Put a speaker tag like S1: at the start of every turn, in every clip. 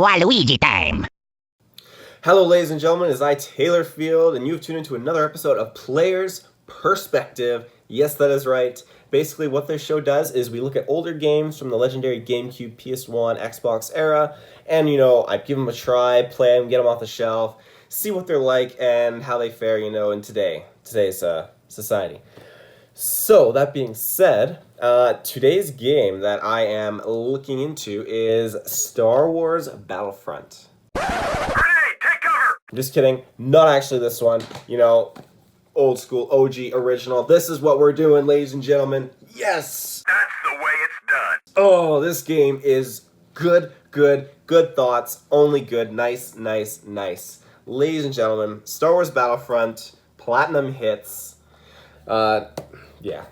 S1: Waluigi time!
S2: Hello, ladies and gentlemen, it's I, Taylor Field, and you've tuned into another episode of Player's Perspective. Yes, that is right. Basically, what this show does is we look at older games from the legendary Gamecube, PS1, Xbox era, and, I give them a try, play them, get them off the shelf, see what they're like, and how they fare, in today's society. So, that being said, today's game that I am looking into is Star Wars Battlefront. Just kidding. Not actually this one. Old school, OG, original. This is what we're doing, ladies and gentlemen. Yes!
S3: That's the way it's done.
S2: Oh, this game is good thoughts. Only good. Nice. Ladies and gentlemen, Star Wars Battlefront, Platinum Hits. Yeah.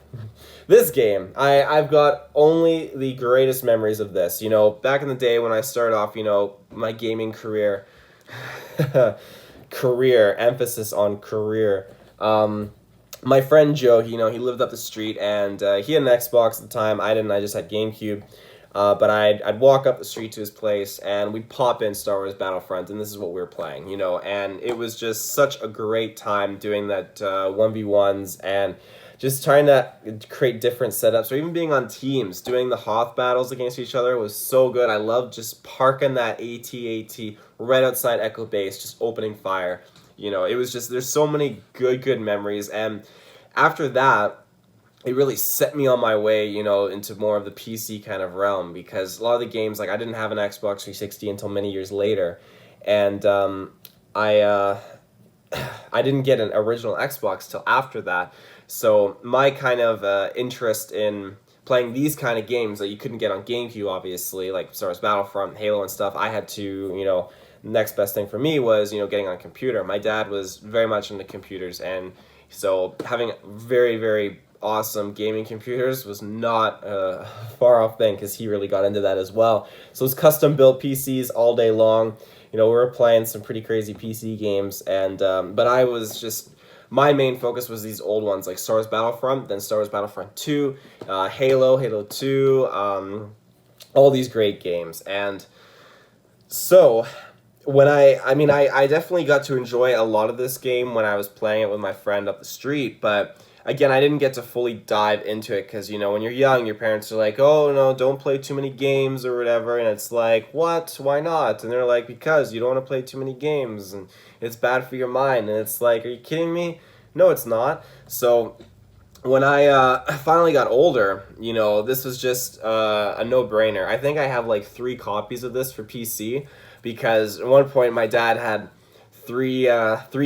S2: This game, I've got only the greatest memories of this. Back in the day when I started off, my gaming career, emphasis on career. My friend Joe, he lived up the street, and he had an Xbox at the time. I didn't. I just had Gamecube. But I'd walk up the street to his place, and we'd pop in Star Wars Battlefront, and this is what we were playing, and it was just such a great time doing that 1v1s, and just trying to create different setups, or even being on teams, doing the Hoth battles against each other was so good. I loved just parking that AT-AT right outside Echo Base, just opening fire. It was just, there's so many good memories, and after that, it really set me on my way, into more of the PC kind of realm, because a lot of the games, like, I didn't have an Xbox 360 until many years later, and I didn't get an original Xbox till after that, so my kind of interest in playing these kind of games that you couldn't get on GameCube, obviously, like Star Wars Battlefront, Halo and stuff, I had to, next best thing for me was, getting on a computer. My dad was very much into computers, and so having very awesome gaming computers was not a far off thing, because he really got into that as well. So it's custom built PCs all day long. We were playing some pretty crazy PC games, and but I was just, my main focus was these old ones like Star Wars Battlefront, then Star Wars Battlefront 2, Halo 2, all these great games. And so when I definitely got to enjoy a lot of this game when I was playing it with my friend up the street, but again, I didn't get to fully dive into it because, when you're young, your parents are like, oh, no, don't play too many games or whatever, and it's like, what? Why not? And they're like, because you don't want to play too many games, and it's bad for your mind, and it's like, are you kidding me? No, it's not. So when I finally got older, this was just a no-brainer. I think I have like 3 copies of this for PC, because at one point my dad had three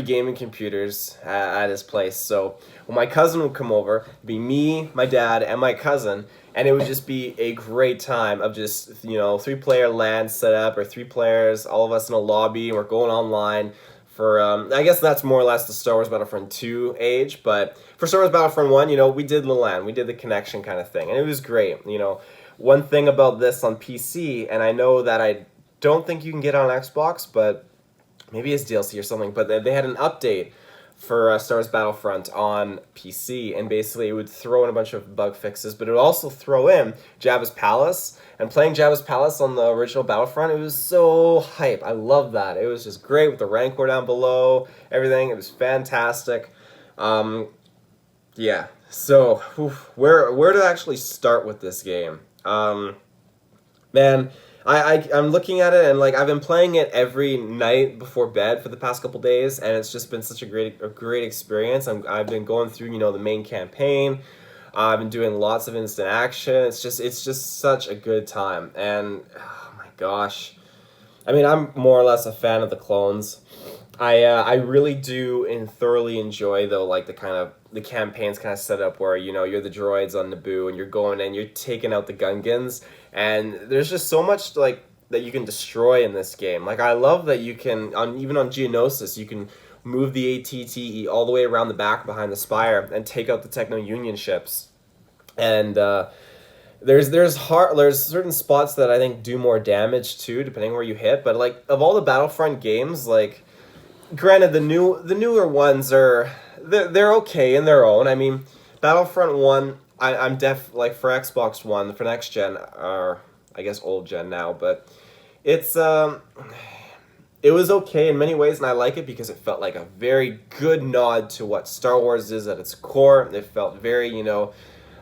S2: gaming computers at his place. So when my cousin would come over, it'd be me, my dad, and my cousin, and it would just be a great time of just 3-player LAN set up, or 3 players, all of us in a lobby, and we're going online for I guess that's more or less the Star Wars Battlefront 2 age. But for Star Wars Battlefront 1, we did the LAN, we did the connection kind of thing, and it was great. One thing about this on PC, and I know that I don't think you can get it on Xbox, but maybe it's DLC or something, but they had an update for Star Wars Battlefront on PC, and basically it would throw in a bunch of bug fixes, but it would also throw in Jabba's Palace, and playing Jabba's Palace on the original Battlefront, it was so hype. I love that. It was just great with the Rancor down below, everything. It was fantastic. Yeah, so where to actually start with this game? Man, I'm looking at it, and like, I've been playing it every night before bed for the past couple days, and it's just been such a great experience. I've been going through the main campaign. I've been doing lots of instant action. It's just such a good time, and oh my gosh, I'm more or less a fan of the clones. I really do and thoroughly enjoy, though, like the campaign's kind of set up where you're the droids on Naboo, and you're going and you're taking out the Gungans, and there's just so much like that you can destroy in this game. Like, I love that you can even on Geonosis you can move the ATTE all the way around the back behind the spire and take out the Techno Union ships. And there's certain spots that I think do more damage too, depending where you hit. But like, of all the Battlefront games, like, granted, the newer ones they're okay in their own. Battlefront 1, I'm like, for Xbox One, for next gen, or I guess old gen now, but It's it was okay in many ways, and I like it because it felt like a very good nod to what Star Wars is at its core. It felt very,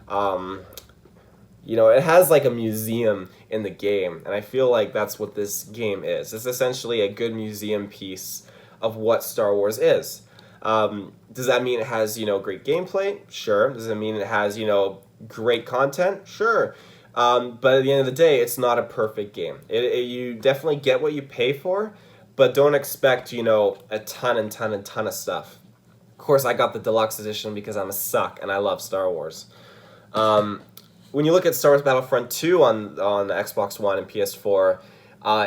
S2: um, it has like a museum in the game, and I feel like that's what this game is. It's essentially a good museum piece of what Star Wars is. Does that mean it has, great gameplay? Sure. Does it mean it has, great content? Sure. But at the end of the day, it's not a perfect game. You definitely get what you pay for, but don't expect, a ton and ton and ton of stuff. Of course, I got the deluxe edition because I'm a suck and I love Star Wars. When you look at Star Wars Battlefront 2 on Xbox One and PS4,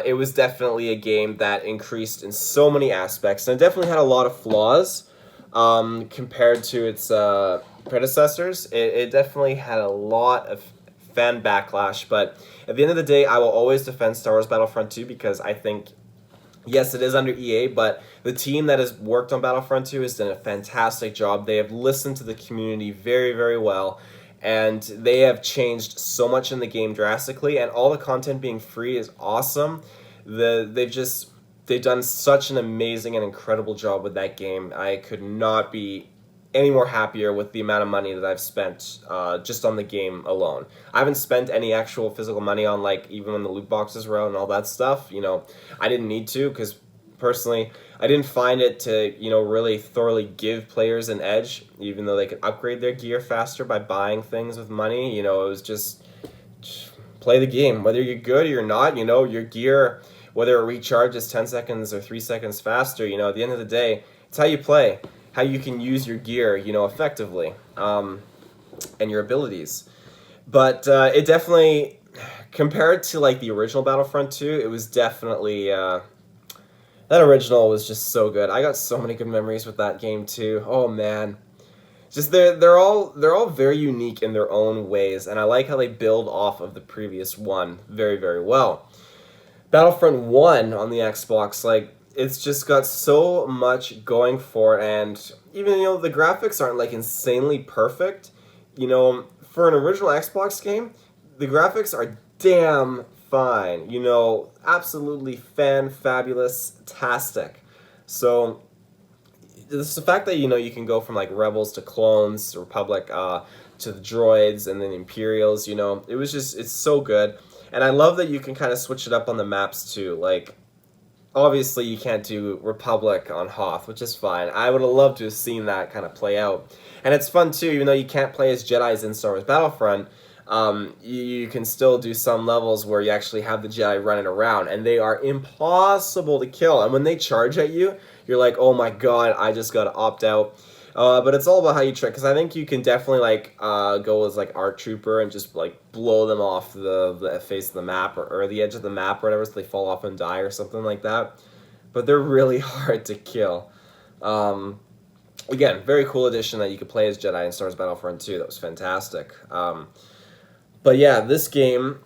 S2: it was definitely a game that increased in so many aspects, and it definitely had a lot of flaws compared to its predecessors. It definitely had a lot of fan backlash, but at the end of the day, I will always defend Star Wars Battlefront 2 because I think, yes, it is under EA, but the team that has worked on Battlefront 2 has done a fantastic job. They have listened to the community very, very well, and they have changed so much in the game drastically, and all the content being free is awesome. They've done such an amazing and incredible job with that game. I could not be any more happier with the amount of money that I've spent just on the game alone. I haven't spent any actual physical money on, like, even when the loot boxes were out and all that stuff. I didn't need to because personally I didn't find it to, really thoroughly give players an edge, even though they could upgrade their gear faster by buying things with money. It was just play the game. Whether you're good or you're not, your gear, whether it recharges 10 seconds or 3 seconds faster, at the end of the day, it's how you play, how you can use your gear, effectively, and your abilities. But it definitely, compared to like the original Battlefront 2, it was definitely that original was just so good. I got so many good memories with that game too. Oh man, just they're all very unique in their own ways, and I like how they build off of the previous one very, very well. Battlefront 1 on the Xbox, like, it's just got so much going for it, and even, the graphics aren't, like, insanely perfect. For an original Xbox game, the graphics are damn fine. Absolutely fabulous-tastic. So, it's the fact that, you can go from, like, Rebels to Clones, to Republic, to the Droids, and then Imperials, it's so good. And I love that you can kind of switch it up on the maps too. Like, obviously you can't do Republic on Hoth, which is fine. I would have loved to have seen that kind of play out. And it's fun too, even though you can't play as Jedis in Star Wars Battlefront, you can still do some levels where you actually have the Jedi running around, and they are impossible to kill. And when they charge at you, you're like, oh my god, I just gotta opt out. But it's all about how you trick, because I think you can definitely, like, go as, like, ARC Trooper and just, like, blow them off the face of the map or the edge of the map or whatever, so they fall off and die or something like that. But they're really hard to kill. Again, very cool addition that you could play as Jedi in Star Wars Battlefront 2. That was fantastic. But yeah, this game,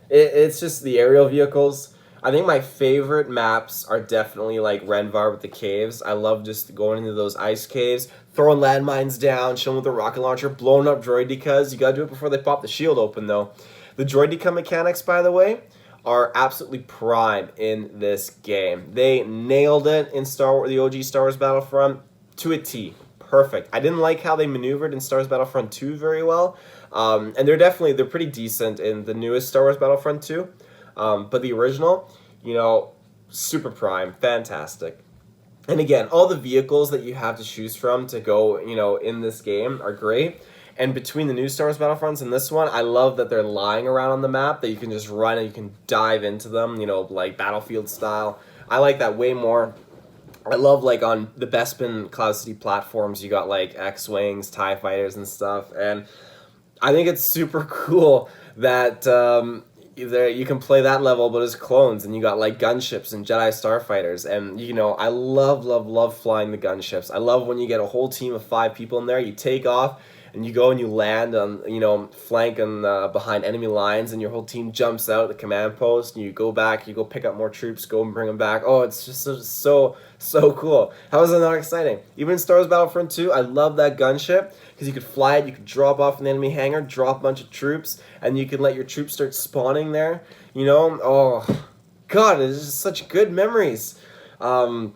S2: it's just the aerial vehicles. I think my favorite maps are definitely like Renvar with the caves. I love just going into those ice caves, throwing landmines down, chilling with a rocket launcher, blowing up droidicas. You gotta do it before they pop the shield open though. The droidica mechanics, by the way, are absolutely prime in this game. They nailed it in the OG Star Wars Battlefront to a T. Perfect. I didn't like how they maneuvered in Star Wars Battlefront 2 very well. And they're pretty decent in the newest Star Wars Battlefront 2. But the original, super prime, fantastic. And again, all the vehicles that you have to choose from to go, in this game are great. And between the new Star Wars Battlefronts and this one, I love that they're lying around on the map, that you can just run and you can dive into them, like Battlefield style. I like that way more. I love, like, on the Bespin Cloud City platforms, you got, like, X-Wings, TIE Fighters, and stuff. And I think it's super cool that you can play that level, but as clones, and you got, like, gunships and Jedi Starfighters. And, I love flying the gunships. I love when you get a whole team of 5 people in there, you take off, and you go and you land on, flank on behind enemy lines, and your whole team jumps out at the command post, and you go back, you go pick up more troops, go and bring them back. Oh, it's just so cool. How is that not exciting? Even in Star Wars Battlefront 2, I love that gunship, because you could fly it, you could drop off an enemy hangar, drop a bunch of troops, and you could let your troops start spawning there. You know, oh God, it's just such good memories. Um,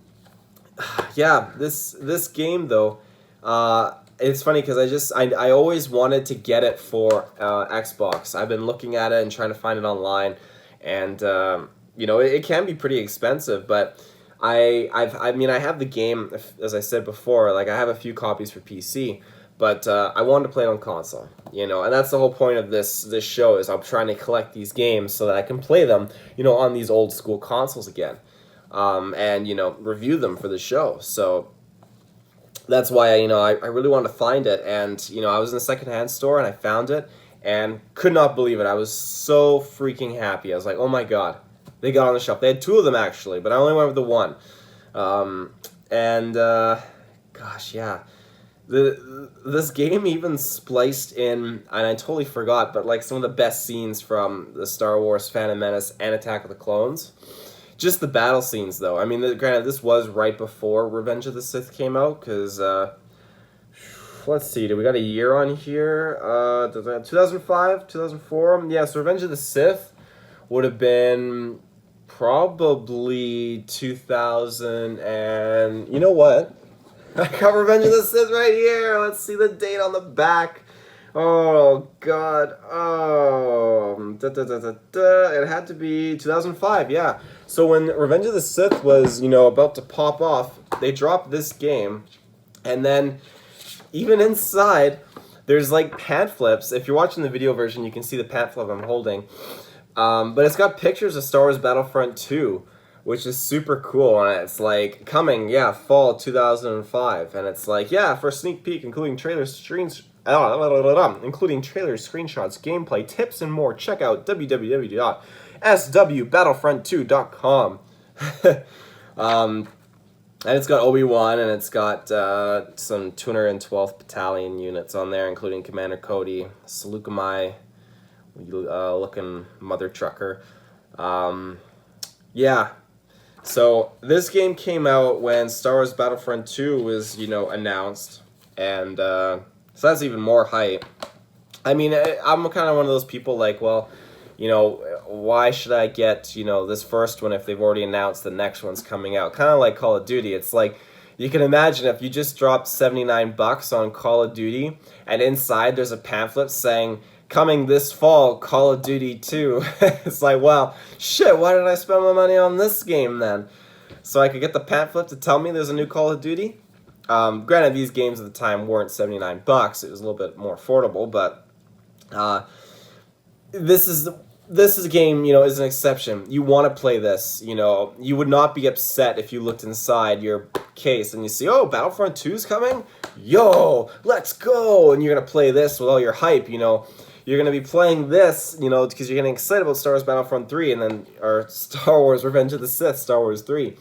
S2: yeah, this game though, it's funny because I always wanted to get it for Xbox. I've been looking at it and trying to find it online, and you know it can be pretty expensive. But I mean I have the game, as I said before. Like I have a few copies for PC, but I wanted to play it on console. You know, and that's the whole point of this show is I'm trying to collect these games so that I can play them. You know, on these old school consoles again. And you know review them for the show. So that's why I really wanted to find it, and you know I was in a secondhand store and I found it and could not believe it. I was so freaking happy. I was like, oh my god, they got on the shelf. They had two of them actually, but I only went with the one. And gosh, yeah. This game even spliced in, and I totally forgot, but like some of the best scenes from the Star Wars Phantom Menace and Attack of the Clones. Just the battle scenes, though. I mean, granted, this was right before Revenge of the Sith came out, because, let's see, do we got a year on here? 2005, 2004? Yeah, so Revenge of the Sith would have been probably 2000, and you know what? I got Revenge of the Sith right here. Let's see the date on the back. Oh, God. Oh. It had to be 2005, yeah. So when Revenge of the Sith was, you know, about to pop off, they dropped this game. And then, even inside, there's, like, pamphlets. If you're watching the video version, you can see the pamphlet I'm holding. But it's got pictures of Star Wars Battlefront 2, which is super cool. And it's, like, coming, yeah, fall 2005. And it's like, yeah, for a sneak peek, including trailers, screenshots, gameplay, tips, and more, check out www.swbattlefront2.com. And it's got Obi-Wan, and it's got some 212th Battalion units on there, including Commander Cody, Seleucami, looking mother trucker. Yeah. So this game came out when Star Wars Battlefront 2 was, you know, announced, and so that's even more hype. I mean, I'm kind of one of those people like, well, you know, why should I get, you know, this first one if they've already announced the next one's coming out? Kind of like Call of Duty. It's like, you can imagine if you just dropped $79 on Call of Duty, and inside there's a pamphlet saying, coming this fall, Call of Duty 2. It's like, well, shit, why did I spend my money on this game then? So I could get the pamphlet to tell me there's a new Call of Duty? Granted, these games at the time weren't $79. It was a little bit more affordable, but this is a game, you know, is an exception. You want to play this, you know. You would not be upset if you looked inside your case and you see, oh, Battlefront 2's coming? Yo, let's go! And you're going to play this with all your hype, you know. You're going to be playing this, you know, because you're getting excited about Star Wars Battlefront 3 and then, or Star Wars Revenge of the Sith, Star Wars 3.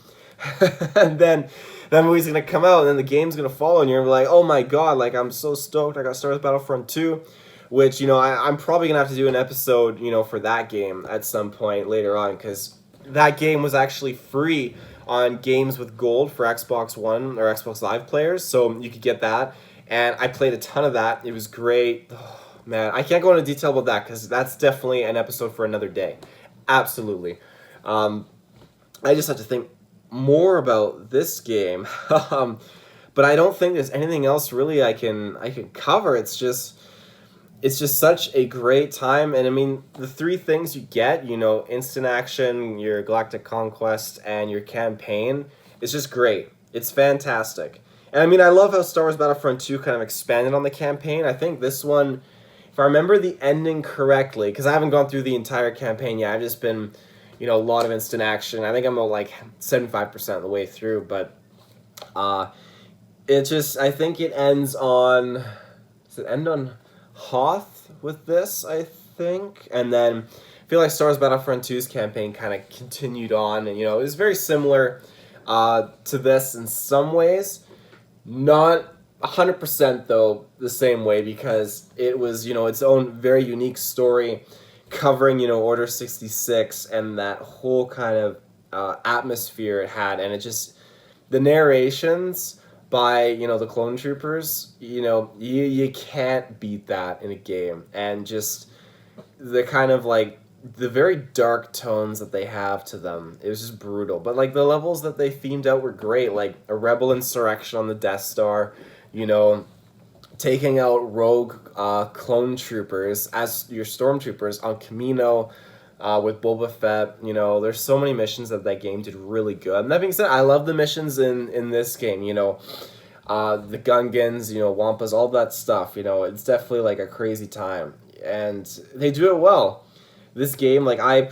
S2: And then that movie's going to come out and then the game's going to follow and you're like, oh my god, like I'm so stoked I got Star Wars Battlefront 2. Which, you know, I'm probably going to have to do an episode, you know, for that game at some point later on, because that game was actually free on Games with Gold for Xbox One or Xbox Live players, so you could get that, and I played a ton of that. It was great. Oh, man, I can't go into detail about that, because that's definitely an episode for another day. Absolutely. I just have to think more about this game, but I don't think there's anything else really I can cover. It's just such a great time, and I mean, the three things you get, you know, instant action, your galactic conquest, and your campaign, is just great. It's fantastic. And I mean, I love how Star Wars Battlefront 2 kind of expanded on the campaign. I think this one, if I remember the ending correctly, because I haven't gone through the entire campaign yet, I've just been, you know, a lot of instant action. I think I'm about like 75% of the way through, but it just, I think it ends on, does it end on Hoth with this, I think, and then I feel like Star Wars Battlefront 2's campaign kind of continued on, and you know, it was very similar to this in some ways, not 100% though the same way, because it was, you know, its own very unique story covering, you know, Order 66 and that whole kind of atmosphere it had, and it just, the narrations by, you know, the clone troopers, you know, you can't beat that in a game. And just the kind of like the very dark tones that they have to them. It was just brutal. But like the levels that they themed out were great, like a rebel insurrection on the Death Star, you know, taking out rogue clone troopers as your stormtroopers on Camino with Boba Fett. You know, there's so many missions that game did really good. And that being said, I love the missions in this game. You know, the Gungans, you know, Wampas, all that stuff. You know, it's definitely like a crazy time, and they do it well. This game, like I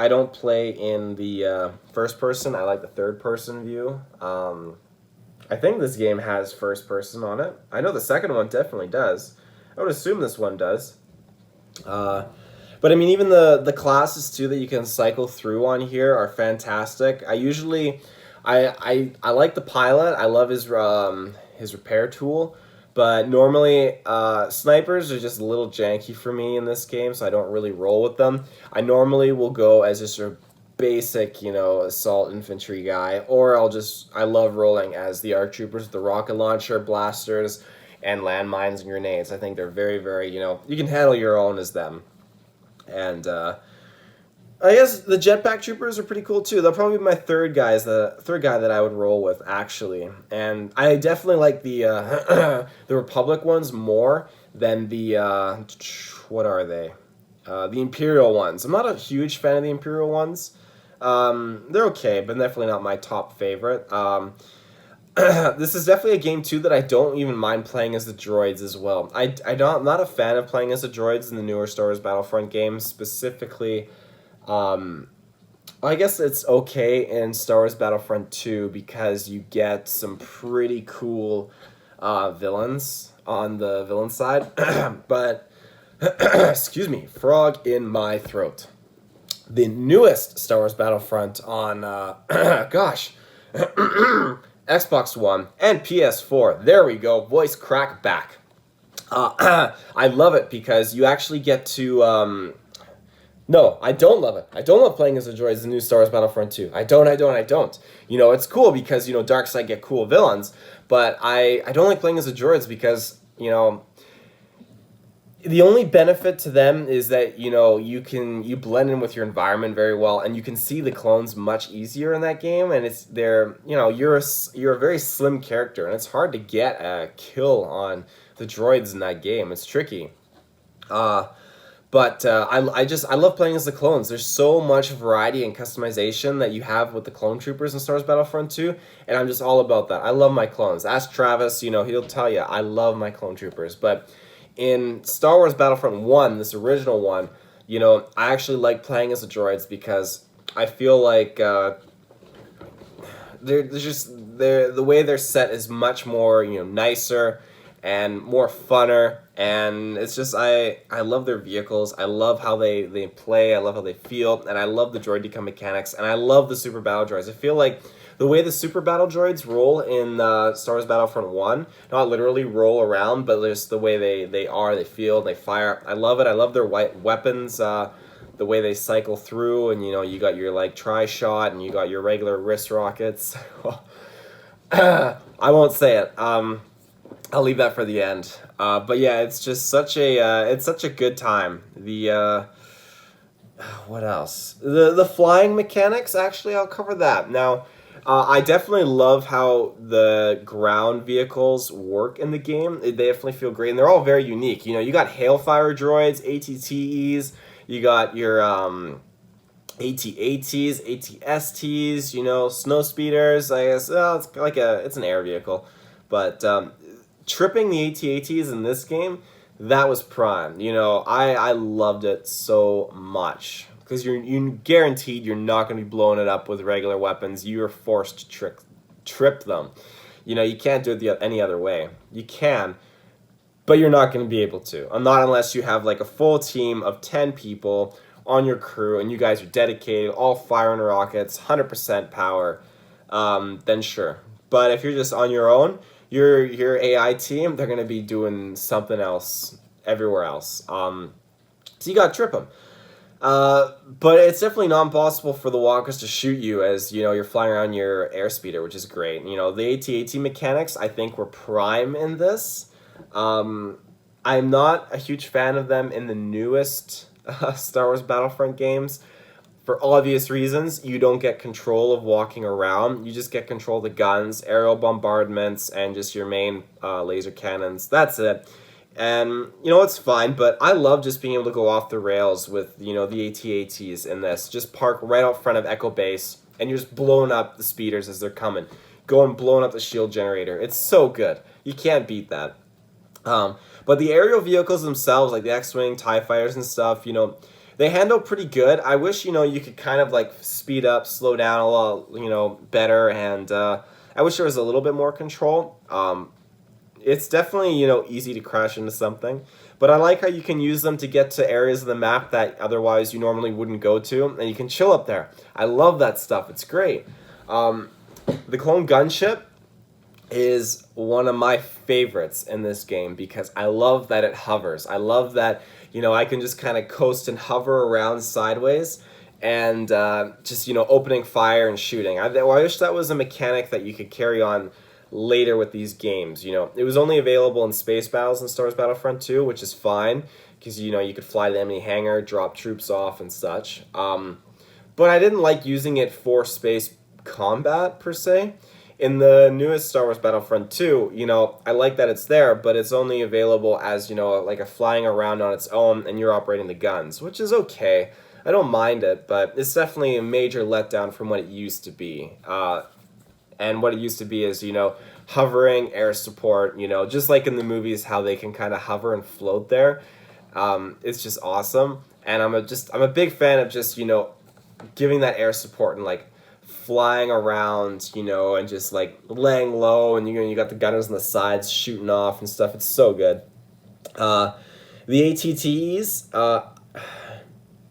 S2: don't play in the first person. I like the third person view. I think this game has first person on it. I know the second one definitely does. I would assume this one does. But I mean, even the classes too that you can cycle through on here are fantastic. I like the pilot. I love his repair tool. But normally, snipers are just a little janky for me in this game, so I don't really roll with them. I normally will go as just a basic, you know, assault infantry guy, or I love rolling as the ARC troopers, the rocket launcher, blasters, and landmines and grenades. I think they're very, very, you know, you can handle your own as them. And I guess the jetpack troopers are pretty cool too. They'll probably be my third guy that I would roll with, actually. And I definitely like the the Republic ones more than the what are they? The Imperial ones. I'm not a huge fan of the Imperial ones. They're okay, but definitely not my top favorite. This is definitely a game too that I don't even mind playing as the droids as well. I'm not a fan of playing as the droids in the newer Star Wars Battlefront games, specifically. I guess it's okay in Star Wars Battlefront 2 because you get some pretty cool villains on the villain side, but excuse me, frog in my throat. The newest Star Wars Battlefront on gosh, Xbox One and PS4. There we go, voice crack back. I love it because you actually get to no, I don't love it. I don't love playing as the droids in the new Star Wars Battlefront 2. I don't. You know, it's cool because, you know, Darkseid get cool villains, but I don't like playing as the droids because, you know, the only benefit to them is that, you know, you blend in with your environment very well, and you can see the clones much easier in that game, and you know, you're a very slim character, and it's hard to get a kill on the droids in that game. It's tricky. But I love playing as the clones. There's so much variety and customization that you have with the clone troopers in Star Wars Battlefront 2, and I'm just all about that. I love my clones. Ask Travis, you know, he'll tell you, I love my clone troopers. But in Star Wars Battlefront 1, this original one, you know, I actually like playing as the droids because I feel like the way they're set is much more, you know, nicer and more funner, and it's just I love their vehicles. I love how they play. I love how they feel, and I love the droid decom mechanics, and I love the super battle droids. I feel like the way the super battle droids roll in Star Wars Battlefront 1, not literally roll around, but just the way they feel, they fire. I love it. I love their white weapons, the way they cycle through, and you know, you got your like tri-shot, and you got your regular wrist rockets. I won't say it. I'll leave that for the end. But yeah, it's just such a good time. The what else? The flying mechanics. Actually, I'll cover that now. I definitely love how the ground vehicles work in the game. They definitely feel great, and they're all very unique. You know, you got Hailfire droids, ATTEs. You got your AT-ATs, AT-STs. You know, snow speeders. I guess it's an air vehicle, but tripping the AT-ATs in this game, that was prime. You know, I loved it so much because you're guaranteed you're not going to be blowing it up with regular weapons. You're forced to trip them. You know, you can't do it any other way. You can, but you're not going to be able to. Not unless you have like a full team of 10 people on your crew and you guys are dedicated, all firing rockets, 100% power, then sure. But if you're just on your own, your AI team, they're going to be doing something else everywhere else. So you got to trip them. But it's definitely not impossible for the walkers to shoot you as, you know, you're flying around your airspeeder, which is great. You know, the AT-AT mechanics, I think, were prime in this. I'm not a huge fan of them in the newest Star Wars Battlefront games. For obvious reasons, you don't get control of walking around. You just get control of the guns, aerial bombardments, and just your main laser cannons. That's it. And, it's fine, but I love just being able to go off the rails with, the AT-ATs in this. Just park right out front of Echo Base, and you're just blowing up the speeders as they're coming. Going blowing up the shield generator. It's so good. You can't beat that. But the aerial vehicles themselves, like the X-Wing, TIE Fighters and stuff, they handle pretty good. I wish, you could kind of like speed up, slow down a lot, better, and I wish there was a little bit more control. It's definitely, easy to crash into something, but I like how you can use them to get to areas of the map that otherwise you normally wouldn't go to, and you can chill up there. I love that stuff. It's great. The clone gunship is one of my favorites in this game because I love that it hovers. I love that, I can just kind of coast and hover around sideways and just, opening fire and shooting. I wish that was a mechanic that you could carry on later with these games. It was only available in space battles in Star Wars Battlefront 2, which is fine because, you could fly the enemy hangar, drop troops off and such. But I didn't like using it for space combat per se. In the newest Star Wars Battlefront 2, I like that it's there, but it's only available as, like a flying around on its own and you're operating the guns, which is okay. I don't mind it, but it's definitely a major letdown from what it used to be. And what it used to be is, hovering, air support, just like in the movies, how they can kind of hover and float there. It's just awesome. And I'm a big fan of just, giving that air support and like flying around, and just like laying low, and you got the gunners on the sides shooting off and stuff. It's so good. The ATTs,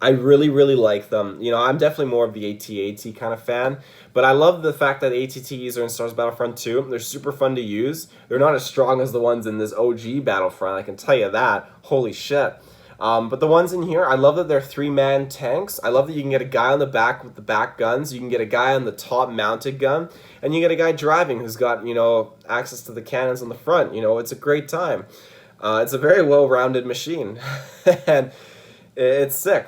S2: I really, really like them. I'm definitely more of the AT-AT kind of fan, but I love the fact that ATTs are in Star Wars Battlefront 2. They're super fun to use. They're not as strong as the ones in this OG Battlefront, I can tell you that. Holy shit. But the ones in here, I love that they're 3-man tanks. I love that you can get a guy on the back with the back guns. You can get a guy on the top mounted gun. And you get a guy driving who's got, access to the cannons on the front. It's a great time. It's a very well-rounded machine. And it's sick.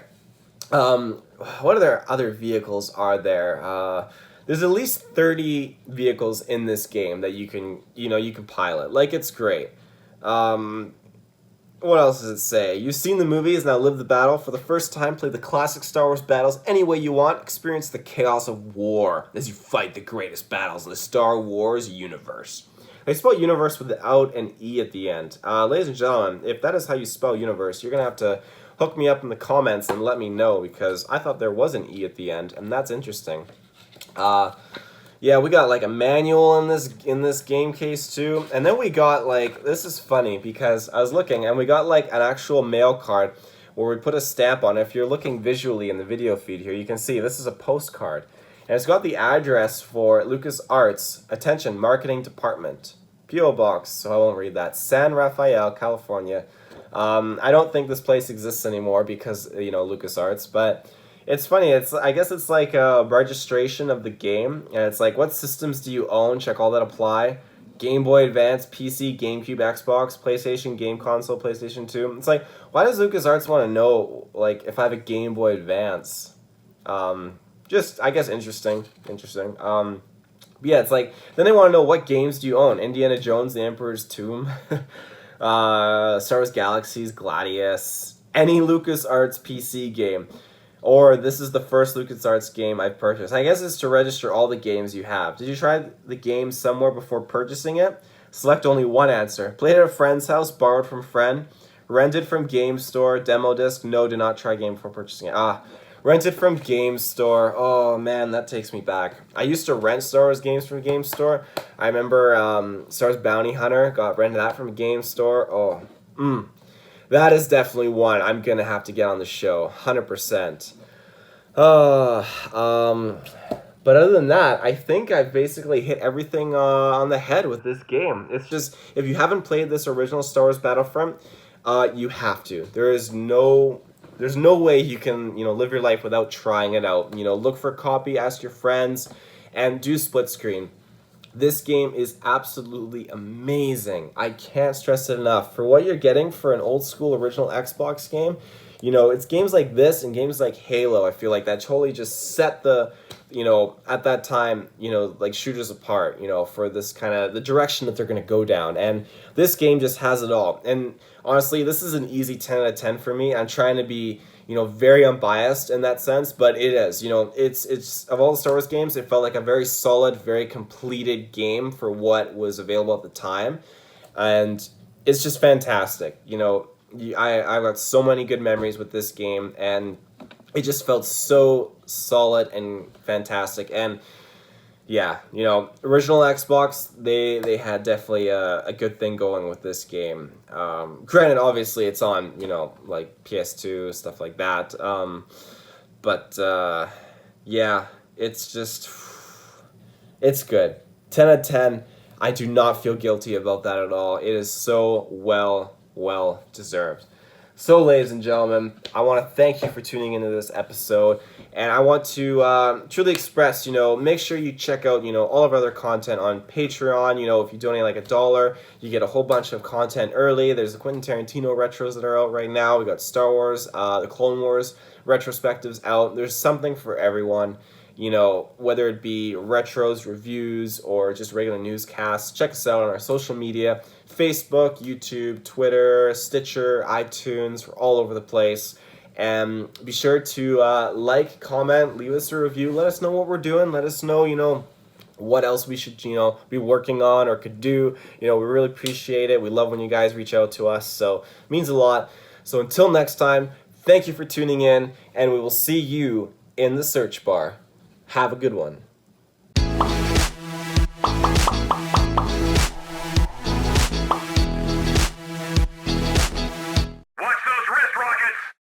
S2: What other vehicles are there? There's at least 30 vehicles in this game that you can pilot. Like, it's great. What else does it say? You've seen the movies, now live the battle. For the first time, play the classic Star Wars battles any way you want. Experience the chaos of war as you fight the greatest battles in the Star Wars universe. I spell universe without an E at the end. Ladies and gentlemen, if that is how you spell universe, you're going to have to hook me up in the comments and let me know, because I thought there was an E at the end, and that's interesting. Yeah, we got like a manual in this game case too. And then we got like, this is funny because I was looking and we got like an actual mail card where we put a stamp on it. If you're looking visually in the video feed here, you can see this is a postcard. And it's got the address for LucasArts, attention, marketing department, P.O. Box, so I won't read that, San Rafael, California. I don't think this place exists anymore because, LucasArts, but it's funny. I guess it's like a registration of the game, and it's like, what systems do you own? Check all that apply. Game Boy Advance, PC, GameCube, Xbox, PlayStation, Game Console, PlayStation 2. It's like, why does LucasArts want to know, like, if I have a Game Boy Advance? Just, I guess, interesting. But yeah, it's like, then they want to know, what games do you own? Indiana Jones, The Emperor's Tomb, Star Wars Galaxies, Gladius, any LucasArts PC game. Or this is the first LucasArts game I've purchased. I guess it's to register all the games you have. Did you try the game somewhere before purchasing it? Select only one answer. Played at a friend's house, borrowed from friend, rented from Game Store, demo disc. No, do not try game before purchasing it. Rented from Game Store. Oh man, that takes me back. I used to rent Star Wars games from Game Store. I remember Star Wars Bounty Hunter, rented that from Game Store. That is definitely one I'm going to have to get on the show, 100%. But other than that, I think I've basically hit everything on the head with this game. It's just, if you haven't played this original Star Wars Battlefront, you have to. There's no way you can, live your life without trying it out. Look for a copy, ask your friends, and do split screen. This game is absolutely amazing. I can't stress it enough. For what you're getting for an old school original Xbox game, it's games like this and games like Halo, I feel like that totally just set the, at that time, like shooters apart, for this kind of the direction that they're going to go down. And this game just has it all. And honestly, this is an easy 10 out of 10 for me. I'm trying to be, very unbiased in that sense, but it is, it's of all the Star Wars games, it felt like a very solid, very completed game for what was available at the time. And it's just fantastic. I've got so many good memories with this game, and it just felt so solid and fantastic. And yeah, original Xbox, they had definitely a good thing going with this game. Granted, obviously, it's on, like PS2, stuff like that. But yeah, it's just, it's good. 10 out of 10. I do not feel guilty about that at all. It is so well deserved. So, ladies and gentlemen, I want to thank you for tuning into this episode, and I want to truly express, make sure you check out, all of our other content on Patreon. If you donate like $1, you get a whole bunch of content early. There's the Quentin Tarantino retros that are out right now. We got Star Wars, the Clone Wars retrospectives out. There's something for everyone. Whether it be retros, reviews, or just regular newscasts. Check us out on our social media, Facebook, YouTube, Twitter, Stitcher, iTunes. We're all over the place. And be sure to like, comment, leave us a review. Let us know what we're doing. Let us know, what else we should, be working on or could do. We really appreciate it. We love when you guys reach out to us. So it means a lot. So until next time, thank you for tuning in, and we will see you in the search bar. Have a good one.